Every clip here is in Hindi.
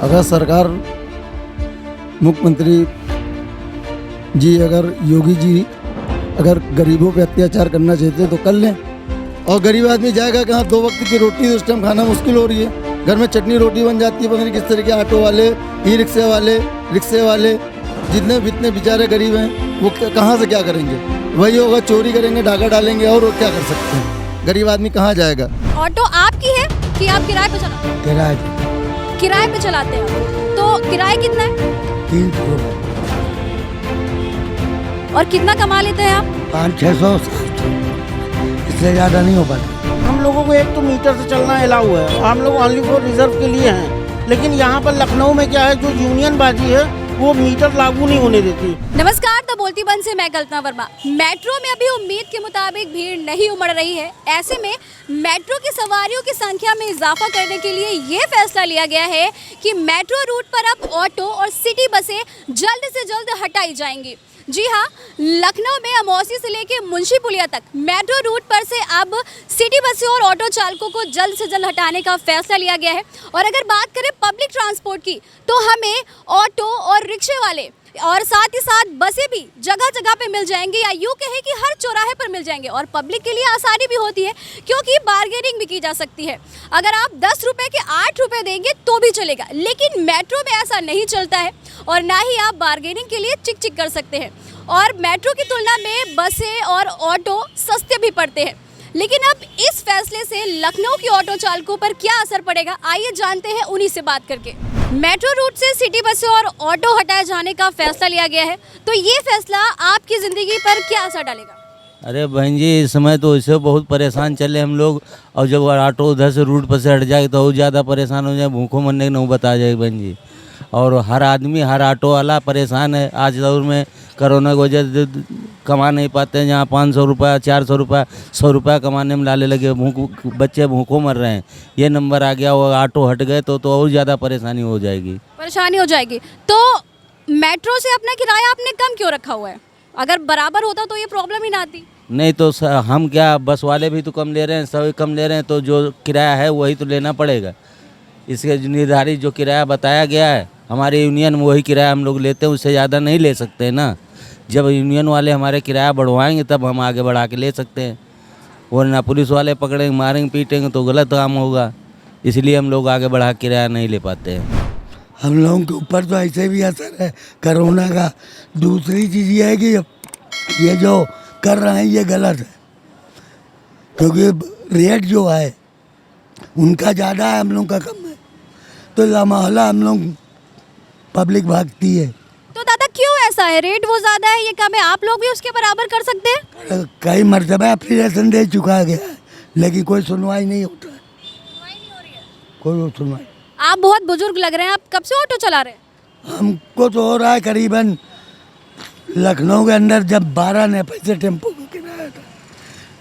अगर सरकार मुख्यमंत्री जी अगर योगी जी अगर गरीबों पे अत्याचार करना चाहते तो कर लें। और गरीब आदमी जाएगा कहाँ? 2 वक्त की रोटी उस टाइम खाना मुश्किल हो रही है। घर में चटनी रोटी बन जाती है, पता नहीं किस तरह के। ऑटो वाले, ई रिक्शे वाले, रिक्शे वाले, जितने बेचारे गरीब हैं वो कहाँ से क्या करेंगे? वही होगा, चोरी करेंगे, डाका डालेंगे, और क्या कर सकते हैं? गरीब आदमी कहाँ जाएगा? ऑटो आपकी है कि आप किराए पे चलाते हैं? किराए पे। किराए पे चलाते हैं, तो किराया कितना है 300 रुपये। और कितना कमा लेते हैं आप? 500-600, 700, इससे ज़्यादा नहीं हो पाता। हम लोगों को एक तो मीटर से चलना अलाउ है, हम लोग ओनली फॉर रिजर्व के लिए हैं। लेकिन यहाँ पर लखनऊ में क्या है, जो यूनियन बाजी है वो मीटर लागू नहीं होने देती। नमस्कार, तो बोलती बन से मैं कल्पना वर्मा। मेट्रो में अभी उम्मीद के मुताबिक भीड़ नहीं उमड़ रही है। ऐसे में मेट्रो की सवारियों की संख्या में इजाफा करने के लिए ये फैसला लिया गया है कि मेट्रो रूट पर अब ऑटो और सिटी बसें जल्द से जल्द हटाई जाएंगी। जी हाँ, लखनऊ में अमौसी से लेकर मुंशी पुलिया तक मेट्रो रूट पर से अब सिटी बसें और ऑटो चालकों को जल्द से जल्द हटाने का फैसला लिया गया है। और अगर बात करें पब्लिक ट्रांसपोर्ट की, तो हमें ऑटो और रिक्शे वाले और साथ ही साथ बसें भी जगह जगह पे मिल जाएंगी, या यूँ कहें कि हर चौराहे पर मिल जाएंगे। और पब्लिक के लिए आसानी भी होती है, क्योंकि बार्गेनिंग भी की जा सकती है। अगर आप 10 रुपये के 8 रुपये देंगे तो भी चलेगा, लेकिन मेट्रो में ऐसा नहीं चलता है, और ना ही आप बार्गेनिंग के लिए चिक चिक कर सकते हैं। और मेट्रो की तुलना में बसें और ऑटो सस्ते भी पड़ते हैं। लेकिन अब इस फैसले से लखनऊ के ऑटो चालकों पर क्या असर पड़ेगा, आइए जानते हैं उन्हीं से बात करके। मेट्रो रूट से सिटी बसें और ऑटो हटाए जाने का फैसला लिया गया है, तो ये फैसला आपकी ज़िंदगी पर क्या असर डालेगा? अरे बहन जी, इस समय तो इससे बहुत परेशान चले हम लोग। और जब ऑटो उधर से रूट पर से हट जाए तो और ज़्यादा परेशान हो जाए, भूखों मरने की नौबत आ जाए बहन जी। और हर आदमी, हर ऑटो वाला परेशान है। आज दौर में कोरोना की वजह से कमा नहीं पाते हैं। जहाँ 500 रुपया, 400 रुपया, 100 रुपया कमाने में लाले लगे, बच्चे भूखों मर रहे हैं। ये नंबर आ गया, वो ऑटो हट गए तो और ज़्यादा परेशानी हो जाएगी। परेशानी हो जाएगी। तो मेट्रो से अपना किराया आपने कम क्यों रखा हुआ है? अगर बराबर होता तो ये प्रॉब्लम ही ना आती। नहीं तो हम क्या, बस वाले भी तो कम ले रहे हैं, सभी कम ले रहे हैं, तो जो किराया है वही तो लेना पड़ेगा। इसके जो निर्धारित जो किराया बताया गया है हमारे यूनियन में, वही किराया हम लोग लेते हैं, उससे ज़्यादा नहीं ले सकते हैं ना। जब यूनियन वाले हमारे किराया बढ़वाएंगे तब हम आगे बढ़ा के ले सकते हैं, वरना पुलिस वाले पकड़ेंगे, मारेंगे, पीटेंगे तो गलत काम होगा। इसलिए हम लोग आगे बढ़ा किराया नहीं ले पाते हैं। हम लोगों के ऊपर तो ऐसे भी असर है कोरोना का। दूसरी चीज़ ये है कि ये जो कर रहे हैं ये गलत है, क्योंकि रेट जो है उनका ज़्यादा है, हम लोग का कम है, तो लामहला हम लोग पब्लिक भागती है। तो दादा क्यों ऐसा है? रेट वो ज़्यादा है, ये कम है, आप लोग भी उसके बराबर कर सकते हैं। कई मरतबा एप्लीकेशन दे चुका गया है, लेकिन कोई सुनवाई नहीं होता है। कोई सुनवाई। आप बहुत बुजुर्ग लग रहे हैं, आप कब से ऑटो चला रहे हैं? हमको तो हो रहा है करीबन, लखनऊ के अंदर जब 12 नया पैसे टेम्पो का किराया था,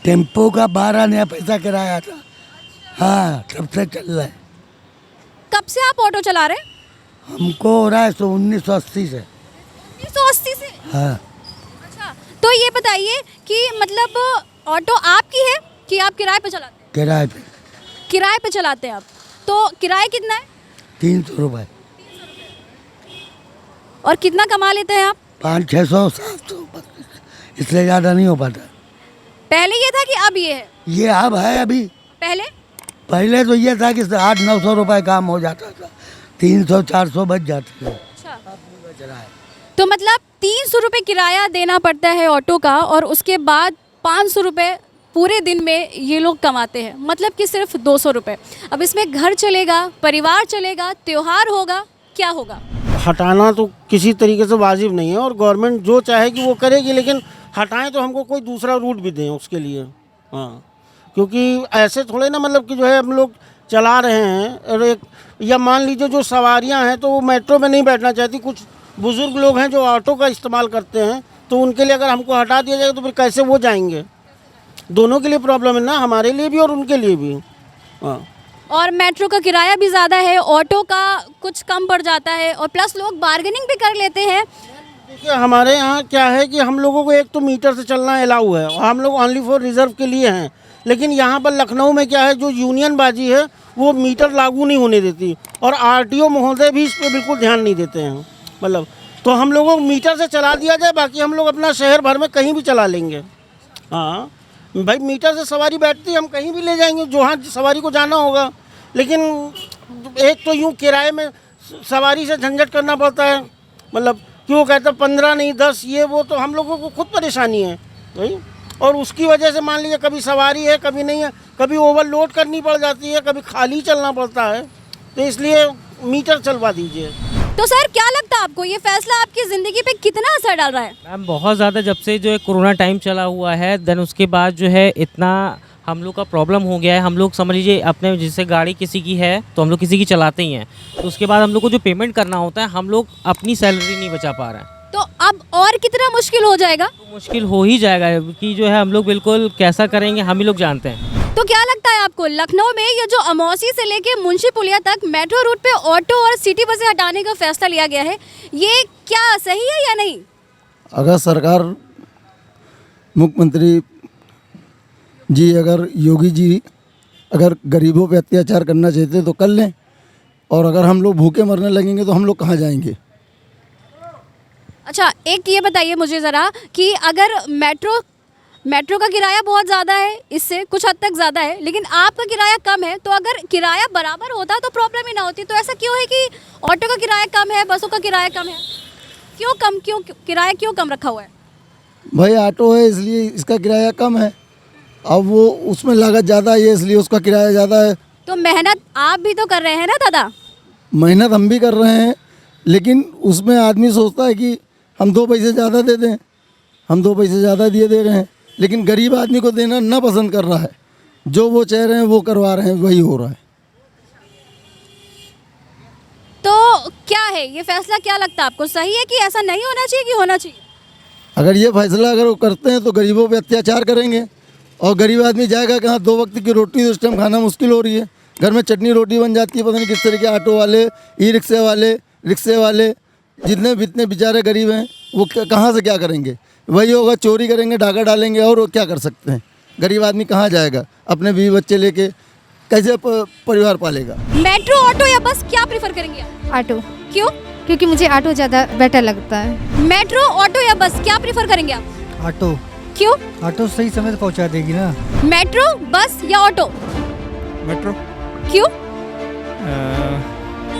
टेम्पो का 12 नया पैसा किराया था। हाँ, तब से चल रहा है। कब से आप ऑटो चला रहे हैं? हमको हो रहा है 1980 से। 1980 से? हाँ। अच्छा, तो ये बताइए कि मतलब ऑटो आपकी है कि आप किराए पे चलाते हैं? किराए पे। किराए पे चलाते हैं आप, तो किराया कितना है? 300 रुपये। और कितना कमा लेते हैं आप? 500-600, 700, इससे ज़्यादा नहीं हो पाता। पहले ये था कि अब ये है? ये अब है अभी। पहले तो ये था कि 800-900 रुपये काम हो जाता था, 300-400 बच जाते थे। अच्छा, बच रहा है। तो मतलब 300 रुपये किराया देना पड़ता है ऑटो का, और उसके बाद 500 रुपये पूरे दिन में ये लोग कमाते हैं, मतलब कि सिर्फ 200 रुपये। अब इसमें घर चलेगा, परिवार चलेगा, त्योहार होगा, क्या होगा? हटाना तो किसी तरीके से वाजिब नहीं है, और गवर्नमेंट जो चाहेगी वो करेगी, लेकिन हटाएं तो हमको कोई दूसरा रूट भी दें उसके लिए। हाँ, क्योंकि ऐसे थोड़े ना, मतलब कि जो है हम लोग चला रहे हैं, और एक या मान लीजिए जो सवारियां हैं तो वो मेट्रो में नहीं बैठना चाहती, कुछ बुज़ुर्ग लोग हैं जो ऑटो का इस्तेमाल करते हैं, तो उनके लिए अगर हमको हटा दिया जाएगा तो फिर कैसे वो जाएंगे? दोनों के लिए प्रॉब्लम है ना, हमारे लिए भी और उनके लिए भी। हाँ, और मेट्रो का किराया भी ज़्यादा है, ऑटो का कुछ कम पड़ जाता है, और प्लस लोग बार्गेनिंग भी कर लेते हैं। देखिए हमारे यहाँ क्या है कि हम लोगों को एक तो मीटर से चलना अलाउ है और हम लोग ओनली फॉर रिजर्व के लिए हैं, लेकिन यहाँ पर लखनऊ में क्या है, जो यूनियन बाजी है वो मीटर लागू नहीं होने देती और आरटीओ महोदय भी इस पर बिल्कुल ध्यान नहीं देते हैं। मतलब तो हम लोगों को मीटर से चला दिया जाए, बाकी हम लोग अपना शहर भर में कहीं भी चला लेंगे। हाँ भाई, मीटर से सवारी बैठती हम कहीं भी ले जाएंगे जहाँ सवारी को जाना होगा, लेकिन एक तो यूँ किराए में सवारी से झंझट करना पड़ता है, मतलब क्यों कहते 15 नहीं 10, ये वो तो हम लोगों को खुद परेशानी है भाई। और उसकी वजह से मान लीजिए कभी सवारी है कभी नहीं है, कभी ओवरलोड करनी पड़ जाती है, कभी खाली चलना पड़ता है, तो इसलिए मीटर चलवा दीजिए। तो सर क्या लगता है आपको ये फैसला आपकी ज़िंदगी पे कितना असर डाल रहा है? मैम बहुत ज़्यादा, जब से जो है कोरोना टाइम चला हुआ है, देन उसके बाद जो है इतना हम लोग का प्रॉब्लम हो गया है। हम लोग समझ लीजिए अपने जैसे गाड़ी किसी की है तो हम लोग किसी की चलाते ही हैं, तो उसके बाद हम लोग को जो पेमेंट करना होता है हम लोग अपनी सैलरी नहीं बचा पा रहे हैं। तो अब और कितना मुश्किल हो जाएगा? तो मुश्किल हो ही जाएगा कि जो है हम लोग बिल्कुल कैसा करेंगे हम ही लोग जानते हैं। तो क्या लगता है आपको लखनऊ में ये जो अमौसी से लेके मुंशी पुलिया तक मेट्रो रूट पे ऑटो और सिटी बसें हटाने का फैसला लिया गया है, ये क्या सही है या नहीं? अगर सरकार, मुख्यमंत्री जी, अगर योगी जी अगर गरीबों पे अत्याचार करना चाहते तो कर लें, और अगर हम लोग भूखे मरने लगेंगे तो हम लोग कहाँ जाएंगे? अच्छा, एक ये बताइए मुझे ज़रा कि अगर मेट्रो का किराया बहुत ज़्यादा है, इससे कुछ हद तक ज़्यादा है, लेकिन आपका किराया कम है, तो अगर किराया बराबर होता तो प्रॉब्लम ही ना होती। तो ऐसा क्यों है कि ऑटो का किराया कम है, बसों का किराया कम है? क्यों किराया क्यों कम रखा हुआ है? भाई ऑटो है इसलिए इसका किराया कम है, अब वो उसमें लागत ज़्यादा है इसलिए उसका किराया ज़्यादा है। तो मेहनत आप भी तो कर रहे हैं ना दादा? मेहनत हम भी कर रहे हैं, लेकिन उसमें आदमी सोचता है कि हम 2 पैसे ज़्यादा दे दें, हम 2 पैसे ज़्यादा दे रहे हैं, लेकिन गरीब आदमी को देना ना पसंद कर रहा है। जो वो चाह रहे हैं वो करवा रहे हैं, वही हो रहा है। तो क्या है ये फैसला, क्या लगता है आपको, सही है कि ऐसा नहीं होना चाहिए कि होना चाहिए? अगर ये फैसला अगर वो करते हैं तो गरीबों पे अत्याचार करेंगे, और गरीब आदमी जाएगा कहाँ? 2 वक्त की रोटी उस टाइम खाना मुश्किल हो रही है, घर में चटनी रोटी बन जाती है, पता नहीं किस तरह के। ऑटो वाले, ई रिक्शे वाले, रिक्शे वाले, जितने बेचारे गरीब हैं वो कहाँ से क्या करेंगे? वही होगा, चोरी करेंगे, डाका डालेंगे, और वो क्या कर सकते हैं? गरीब आदमी कहाँ जाएगा? अपने बीवी बच्चे लेके कैसे परिवार पालेगा? मेट्रो, ऑटो या बस, क्या प्रीफर करेंगे आप? ऑटो, क्यों? क्योंकि मुझे ऑटो ज़्यादा बेटर लगता है। मेट्रो, ऑटो या बस, क्या प्रीफर करेंगे आप? ऑटो। क्यों? ऑटो सही समय से पहुंचा देगी ना। मेट्रो, बस या ऑटो? मेट्रो। क्यों?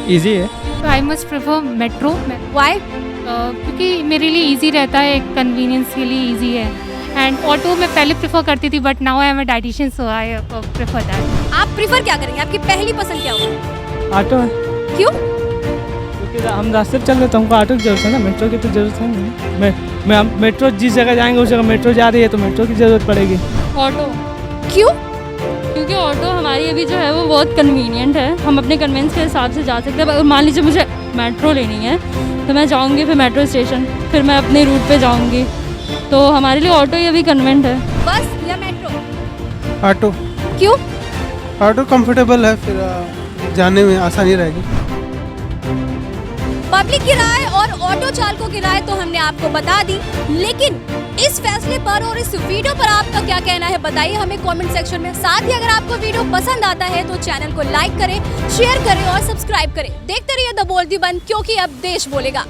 इजी है। तो I must prefer metro. Why? क्योंकि मेरे लिए इजी रहता है, कन्वीनियंस के लिए इजी है। एंड ऑटो मैं पहले प्रेफर करती थी, but now I am a dietitian, so I prefer that. आप प्रीफर क्या करेंगे? आपकी पहली पसंद क्या होगी? ऑटो है, क्यों? क्योंकि हम रास्ते पे चल रहे तो हमको ऑटो की जरूरत है ना, मेट्रो की तो जरूरत है नहीं। मैं मेट्रो जिस जगह जाएंगे उस जगह मेट्रो जा रही है तो मेट्रो की ज़रूरत पड़ेगी। ऑटो। क्यों? क्योंकि ऑटो हमारी अभी जो है वो बहुत कन्वीनियंट है, हम अपने कन्वेंस के हिसाब से जा सकते हैं। अगर मान लीजिए मुझे मेट्रो लेनी है तो मैं जाऊंगी फिर मेट्रो स्टेशन, फिर मैं अपने रूट पे जाऊंगी, तो हमारे लिए ऑटो ही अभी कन्वेंट है। बस या मेट्रो? ऑटो। क्यों? ऑटो कंफर्टेबल है, फिर जाने में आसानी रहेगी। पब्लिक किराए और ऑटो चालकों किराए तो हमने आपको बता दी, लेकिन इस फैसले पर और इस वीडियो पर आपका क्या कहना है बताइए हमें कमेंट सेक्शन में। साथ ही अगर आपको वीडियो पसंद आता है तो चैनल को लाइक करें, शेयर करें और सब्सक्राइब करें। देखते रहिए द बोल्दी बन, क्योंकि अब देश बोलेगा।